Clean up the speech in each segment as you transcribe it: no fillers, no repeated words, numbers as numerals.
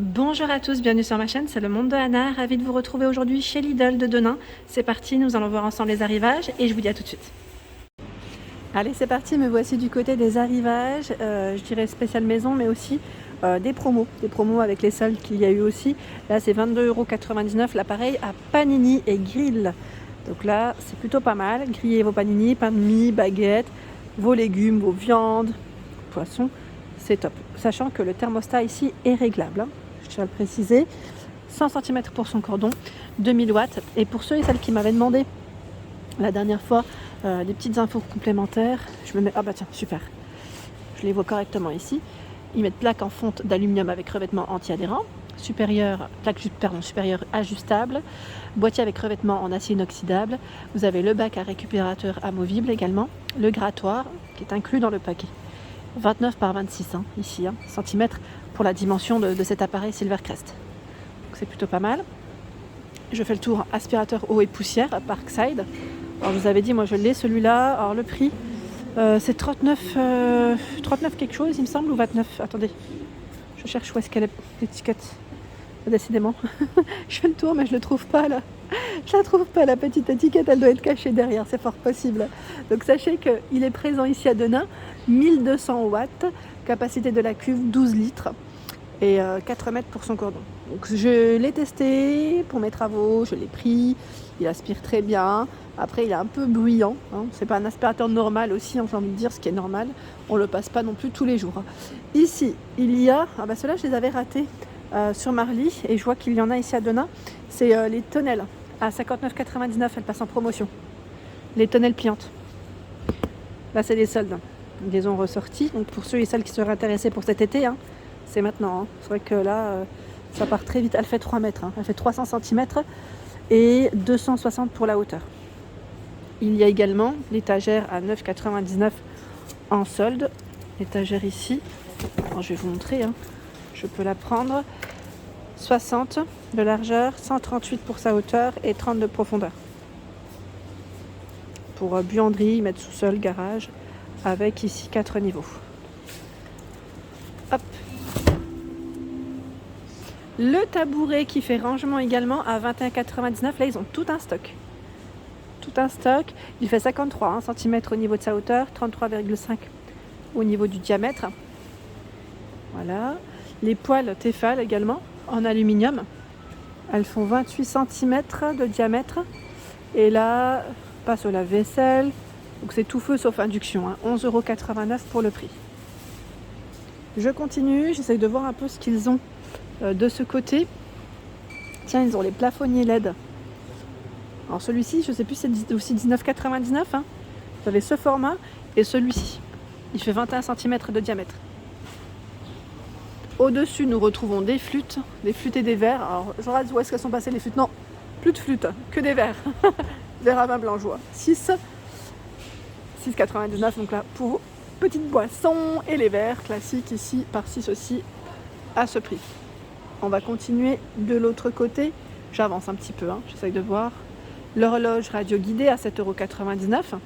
Bonjour à tous, bienvenue sur ma chaîne, c'est le monde de Anna, ravie de vous retrouver aujourd'hui chez Lidl de Denain. C'est parti, nous allons voir ensemble les arrivages et je vous dis à tout de suite. Allez, c'est parti, me voici du côté des arrivages, je dirais spécial maison, mais aussi des promos avec les soldes qu'il y a eu aussi. Là, c'est 22,99 € l'appareil à panini et grill. Donc là, c'est plutôt pas mal. Grillez vos panini, pain de mie, baguettes, vos légumes, vos viandes, poissons, c'est top. Sachant que le thermostat ici est réglable, hein, je tiens à le préciser. 100 cm pour son cordon, 2000 watts. Et pour ceux et celles qui m'avaient demandé la dernière fois des petites infos complémentaires, je me mets... Ah bah tiens, super. Je les vois correctement ici. Ils mettent plaque en fonte d'aluminium avec revêtement anti-adhérent, supérieur ajustable, boîtier avec revêtement en acier inoxydable. Vous avez le bac à récupérateur amovible également, le grattoir qui est inclus dans le paquet. 29 par 26 hein, ici, centimètres pour la dimension de cet appareil Silvercrest. Donc c'est plutôt pas mal. Je fais le tour aspirateur eau et poussière à Parkside. Alors je vous avais dit, moi je l'ai celui-là. Alors le prix, c'est 39 quelque chose il me semble, ou 29. Attendez, je cherche où est-ce qu'elle est l'étiquette. Décidément, je fais le tour mais je ne le trouve pas là. Je la trouve pas, la petite étiquette, elle doit être cachée derrière, c'est fort possible. Donc sachez qu'il est présent ici à Denain, 1200 watts, capacité de la cuve 12 litres et 4 mètres pour son cordon. Donc je l'ai testé pour mes travaux, je l'ai pris, il aspire très bien. Après il est un peu bruyant, hein. C'est pas un aspirateur normal aussi, j'ai envie de dire, ce qui est normal, on le passe pas non plus tous les jours. Ici il y a, ceux-là je les avais ratés sur Marly et je vois qu'il y en a ici à Denain, c'est les tonnelles. À 59,99 €, elle passe en promotion. Les tonnelles pliantes. Là, c'est des soldes. Ils les ont ressortis. Donc, pour ceux et celles qui seraient intéressés pour cet été, c'est maintenant. C'est vrai que là, ça part très vite. Elle fait 3 mètres. Elle fait 300 cm et 260 pour la hauteur. Il y a également l'étagère à 9,99 € en solde. L'étagère ici. Alors, je vais vous montrer. Je peux la prendre. 60 de largeur, 138 pour sa hauteur et 30 de profondeur. Pour buanderie, mettre sous-sol, garage, avec ici 4 niveaux. Hop. Le tabouret qui fait rangement également à 21,99 €. Là, ils ont tout un stock. Tout un stock. Il fait 53 cm au niveau de sa hauteur, 33,5 au niveau du diamètre. Voilà. Les poêles Tefal également, en aluminium. Elles font 28 cm de diamètre. Et là, passe au lave-vaisselle. Donc c'est tout feu sauf induction. 11,89 € pour le prix. Je continue, j'essaye de voir un peu ce qu'ils ont de ce côté. Tiens, ils ont les plafonniers LED. Alors celui-ci, je ne sais plus, c'est aussi 19,99 €. Vous avez ce format et celui-ci. Il fait 21 cm de diamètre. Au-dessus, nous retrouvons des flûtes et des verres. Alors, je regarde où est-ce qu'elles sont passées les flûtes. Non, plus de flûtes, que des verres. Verre à vin blanc, je vois. 6,99 €. Donc là, pour vos petites boissons et les verres classiques ici, par 6 aussi, à ce prix. On va continuer de l'autre côté. J'avance un petit peu, j'essaye de voir. L'horloge radio guidée à 7,99 €.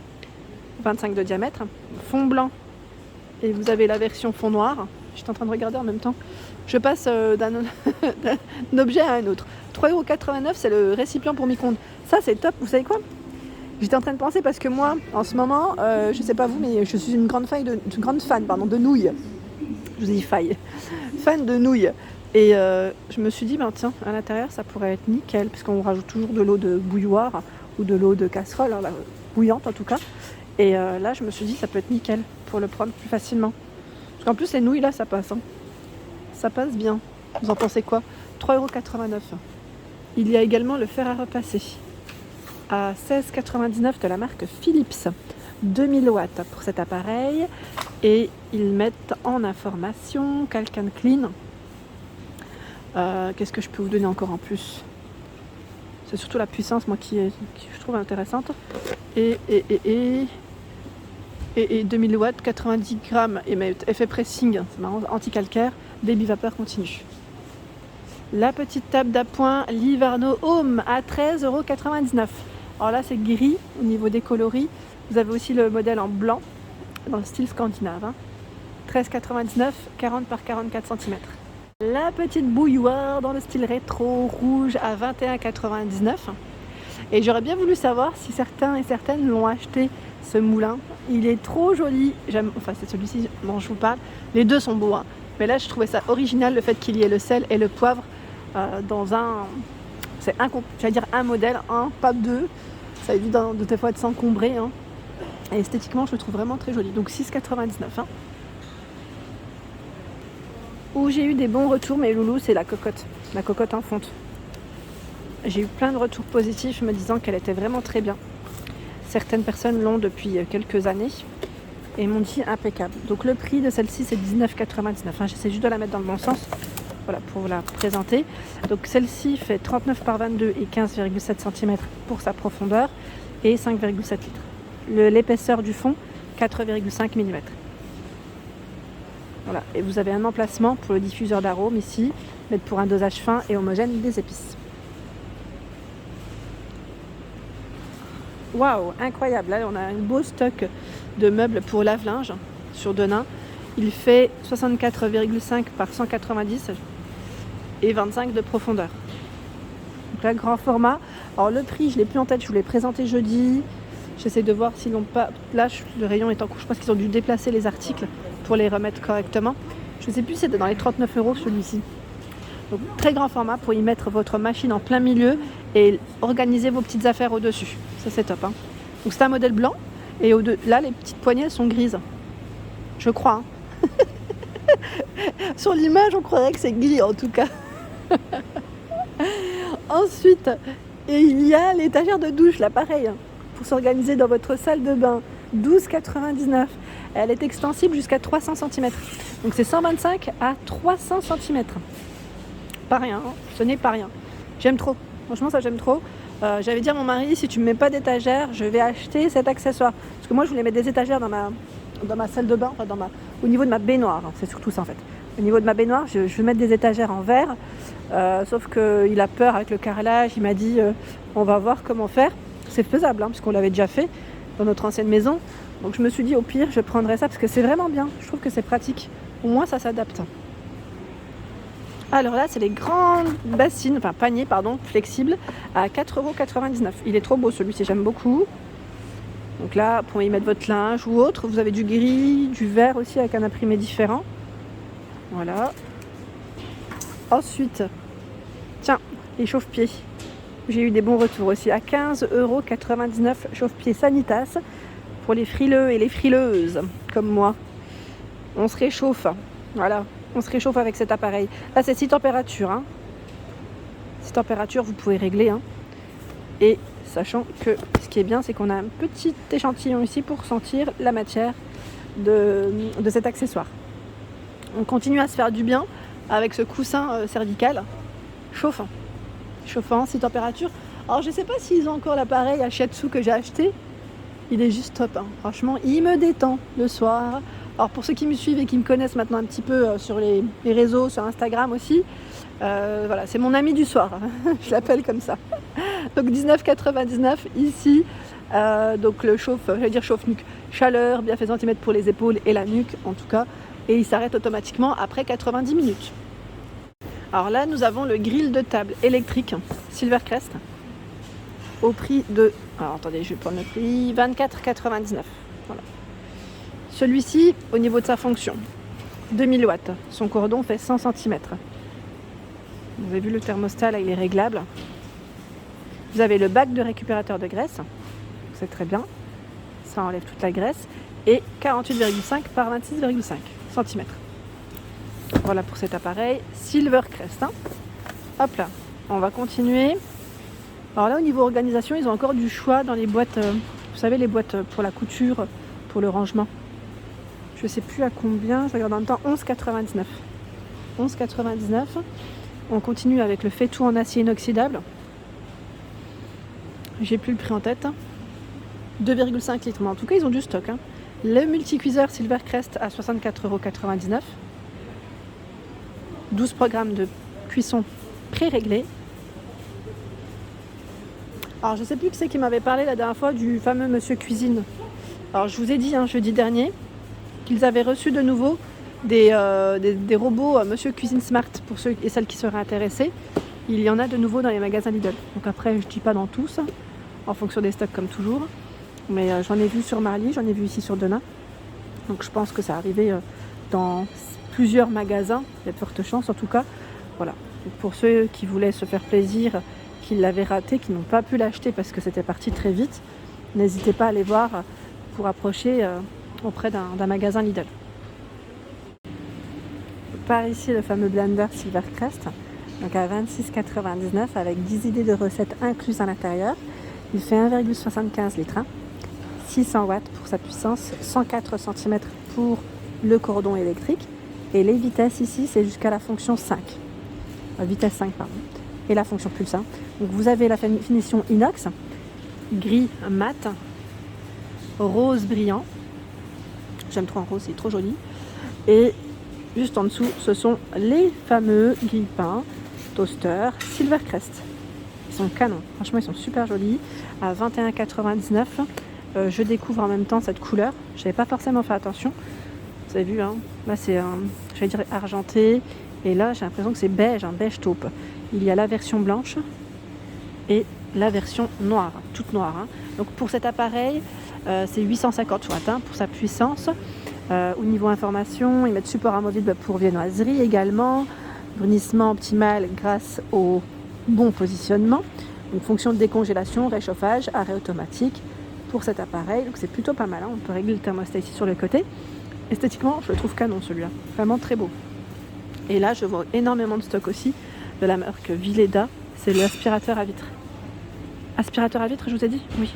25 de diamètre. Fond blanc. Et vous avez la version fond noir. J'étais en train de regarder en même temps. Je passe d'un objet à un autre. 3,89 €, c'est le récipient pour micro-ondes. Ça, c'est top. Vous savez quoi? J'étais en train de penser parce que moi, en ce moment, je sais pas vous, mais je suis une grande fan de nouilles. Je vous dis faille. Fan de nouilles. Et je me suis dit, tiens, à l'intérieur, ça pourrait être nickel, parce qu'on rajoute toujours de l'eau de bouilloire ou de l'eau de casserole, bouillante en tout cas. Et là, je me suis dit, ça peut être nickel pour le prendre plus facilement. En plus, les nouilles là, ça passe. Ça passe bien. Vous en pensez quoi? 3,89 €. Il y a également le fer à repasser à 16,99 € de la marque Philips. 2000 watts pour cet appareil. Et ils mettent en information Calcan Clean. Qu'est-ce que je peux vous donner encore en plus? C'est surtout la puissance, moi, qui je trouve intéressante. Et 2000 watts, 90 grammes, effet pressing, c'est marrant, anti-calcaire, débit vapeur continu. La petite table d'appoint Livarno Home à 13,99 €. Alors là, c'est gris au niveau des coloris. Vous avez aussi le modèle en blanc, dans le style scandinave. 13,99 €, 40 par 44 cm. La petite bouilloire dans le style rétro rouge à 21,99 €. Et j'aurais bien voulu savoir si certains et certaines l'ont acheté, ce moulin. Il est trop joli. J'aime, enfin c'est celui-ci dont je vous parle. Les deux sont beaux, hein. Mais là je trouvais ça original le fait qu'il y ait le sel et le poivre dans un... C'est un, j'allais dire un modèle, un, pas deux. Ça évite de des fois de s'encombrer, hein. Et esthétiquement je le trouve vraiment très joli. Donc 6,99 €, hein. Où j'ai eu des bons retours, mes loulous, c'est la cocotte en fonte. J'ai eu plein de retours positifs me disant qu'elle était vraiment très bien. Certaines personnes l'ont depuis quelques années et m'ont dit impeccable. Donc le prix de celle-ci c'est 19,99 €. J'essaie juste de la mettre dans le bon sens, voilà, pour vous la présenter. Donc celle-ci fait 39 par 22 et 15,7 cm pour sa profondeur et 5,7 litres. L'épaisseur du fond, 4,5 mm. Voilà. Et vous avez un emplacement pour le diffuseur d'arômes ici, mais pour un dosage fin et homogène des épices. Waouh, incroyable! Là, on a un beau stock de meubles pour lave-linge sur Denain. Il fait 64,5 par 190 et 25 de profondeur. Donc là, grand format. Alors le prix, je ne l'ai plus en tête, je vous l'ai présenté jeudi. J'essaie de voir s'ils n'ont pas... Là, le rayon est en cours. Je pense qu'ils ont dû déplacer les articles pour les remettre correctement. Je ne sais plus si c'était dans les 39 € celui-ci. Donc très grand format pour y mettre votre machine en plein milieu et organiser vos petites affaires au-dessus. Ça c'est top, hein. Donc c'est un modèle blanc et là les petites poignées elles sont grises. Je crois, hein. Sur l'image on croirait que c'est gris en tout cas. Ensuite, il y a l'étagère de douche là, pareil, hein, pour s'organiser dans votre salle de bain. 12,99 €. Elle est extensible jusqu'à 300 cm. Donc c'est 125 à 300 cm. Pas rien, hein. Ce n'est pas rien. J'aime trop. Franchement, ça j'aime trop. J'avais dit à mon mari, si tu ne me mets pas d'étagère, je vais acheter cet accessoire. Parce que moi, je voulais mettre des étagères dans ma salle de bain, enfin, au niveau de ma baignoire. Hein. C'est surtout ça en fait. Au niveau de ma baignoire, je vais mettre des étagères en verre. Sauf qu'il a peur avec le carrelage. Il m'a dit, on va voir comment faire. C'est faisable, hein, puisqu'on l'avait déjà fait dans notre ancienne maison. Donc je me suis dit, au pire, je prendrais ça parce que c'est vraiment bien. Je trouve que c'est pratique. Au moins, ça s'adapte. Alors là, c'est les grandes bassines, enfin paniers, pardon, flexibles à 4,99 €. Il est trop beau celui-ci, j'aime beaucoup. Donc là, pour y mettre votre linge ou autre, vous avez du gris, du vert aussi avec un imprimé différent. Voilà. Ensuite, tiens, les chauffe-pieds. J'ai eu des bons retours aussi à 15,99 € chauffe-pieds Sanitas pour les frileux et les frileuses comme moi. On se réchauffe, voilà. On se réchauffe avec cet appareil. Là, c'est 6 températures. Hein. 6 températures, vous pouvez régler. Hein. Et sachant que ce qui est bien, c'est qu'on a un petit échantillon ici pour sentir la matière de cet accessoire. On continue à se faire du bien avec ce coussin cervical chauffant. Chauffant, 6 températures. Alors, je ne sais pas s'ils ont encore l'appareil à shiatsu que j'ai acheté. Il est juste top. Hein. Franchement, il me détend le soir. Alors pour ceux qui me suivent et qui me connaissent maintenant un petit peu sur les réseaux, sur Instagram aussi, voilà, c'est mon ami du soir, je l'appelle comme ça. Donc 19,99 € ici, donc le chauffe-nuque, chaleur, bien fait centimètres pour les épaules et la nuque en tout cas, et il s'arrête automatiquement après 90 minutes. Alors là, nous avons le grill de table électrique Silvercrest au prix de, alors attendez, je vais prendre le prix, 24,99 €. Voilà. Celui-ci, au niveau de sa fonction, 2000 watts. Son cordon fait 100 cm. Vous avez vu le thermostat, là, il est réglable. Vous avez le bac de récupérateur de graisse. C'est très bien. Ça enlève toute la graisse. Et 48,5 par 26,5 cm. Voilà pour cet appareil. Silvercrest. Hein. Hop là. On va continuer. Alors là, au niveau organisation, ils ont encore du choix dans les boîtes. Vous savez, les boîtes pour la couture, pour le rangement. Je ne sais plus à combien, je regarde en même temps, 11,99 €. 11,99 €. On continue avec le fait tout en acier inoxydable. J'ai plus le prix en tête. 2,5 litres, mais en tout cas ils ont du stock. Hein. Le multicuiseur Silvercrest à 64,99 €. 12 programmes de cuisson pré-réglés. Alors je ne sais plus qui c'est qui m'avait parlé la dernière fois du fameux Monsieur Cuisine. Alors je vous ai dit jeudi dernier qu'ils avaient reçu de nouveau des robots Monsieur Cuisine Smart pour ceux et celles qui seraient intéressés. Il y en a de nouveau dans les magasins Lidl. Donc après, je dis pas dans tous, en fonction des stocks comme toujours. Mais j'en ai vu sur Marly, j'en ai vu ici sur Denain. Donc je pense que ça arrivait dans plusieurs magasins. Il y a de fortes chances en tout cas. Voilà. Donc pour ceux qui voulaient se faire plaisir, qui l'avaient raté, qui n'ont pas pu l'acheter parce que c'était parti très vite, n'hésitez pas à aller voir pour approcher auprès d'un magasin Lidl. Par ici le fameux blender Silvercrest, donc à 26,99 avec 10 idées de recettes incluses à l'intérieur. Il fait 1,75 litres, 600 watts pour sa puissance, 104 cm pour le cordon électrique. Et les vitesses ici, c'est jusqu'à la fonction 5. Vitesse 5, pardon. Et la fonction pulse 1. Donc vous avez la finition inox, gris mat, rose brillant. J'aime trop en rose, c'est trop joli. Et juste en dessous, ce sont les fameux grille-pains toaster Silvercrest. Ils sont canons, franchement ils sont super jolis. À 21,99 €, je découvre en même temps cette couleur. Je n'avais pas forcément fait attention. Vous avez vu, hein, là c'est j'allais dire argenté. Et là j'ai l'impression que c'est beige, un beige taupe. Il y a la version blanche et la version noire, toute noire. Hein. Donc pour cet appareil, c'est 850 watts hein, pour sa puissance. Au niveau information, ils mettent support amovible pour viennoiserie également. Brunissement optimal grâce au bon positionnement. Donc fonction de décongélation, réchauffage, arrêt automatique pour cet appareil. Donc c'est plutôt pas mal. Hein. On peut régler le thermostat ici sur le côté. Esthétiquement, je le trouve canon celui-là. Vraiment très beau. Et là, je vois énormément de stock aussi de la marque Vileda. C'est l'aspirateur à vitre. Aspirateur à vitre, je vous ai dit? Oui.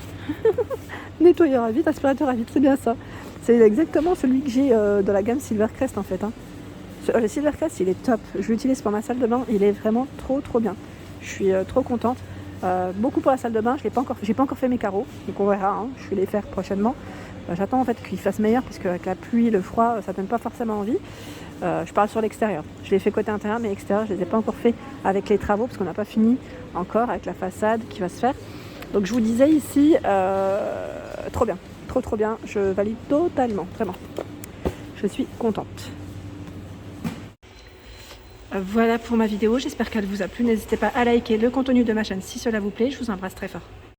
Nettoyeur à vitre, aspirateur à vitre, c'est bien ça. C'est exactement celui que j'ai de la gamme Silvercrest en fait. Hein. Le Silvercrest, il est top. Je l'utilise pour ma salle de bain. Il est vraiment trop bien. Je suis trop contente. Beaucoup pour la salle de bain. J'ai pas encore fait mes carreaux. Donc on verra. Hein. Je vais les faire prochainement. J'attends en fait qu'il fasse meilleur parce qu'avec la pluie, le froid, ça donne pas forcément envie. Je parle sur l'extérieur. Je l'ai fait côté intérieur, mais extérieur, je les ai pas encore fait avec les travaux parce qu'on n'a pas fini encore avec la façade qui va se faire. Donc je vous disais ici, trop bien. Trop bien. Je valide totalement. Vraiment. Je suis contente. Voilà pour ma vidéo, j'espère qu'elle vous a plu. N'hésitez pas à liker le contenu de ma chaîne si cela vous plaît. Je vous embrasse très fort.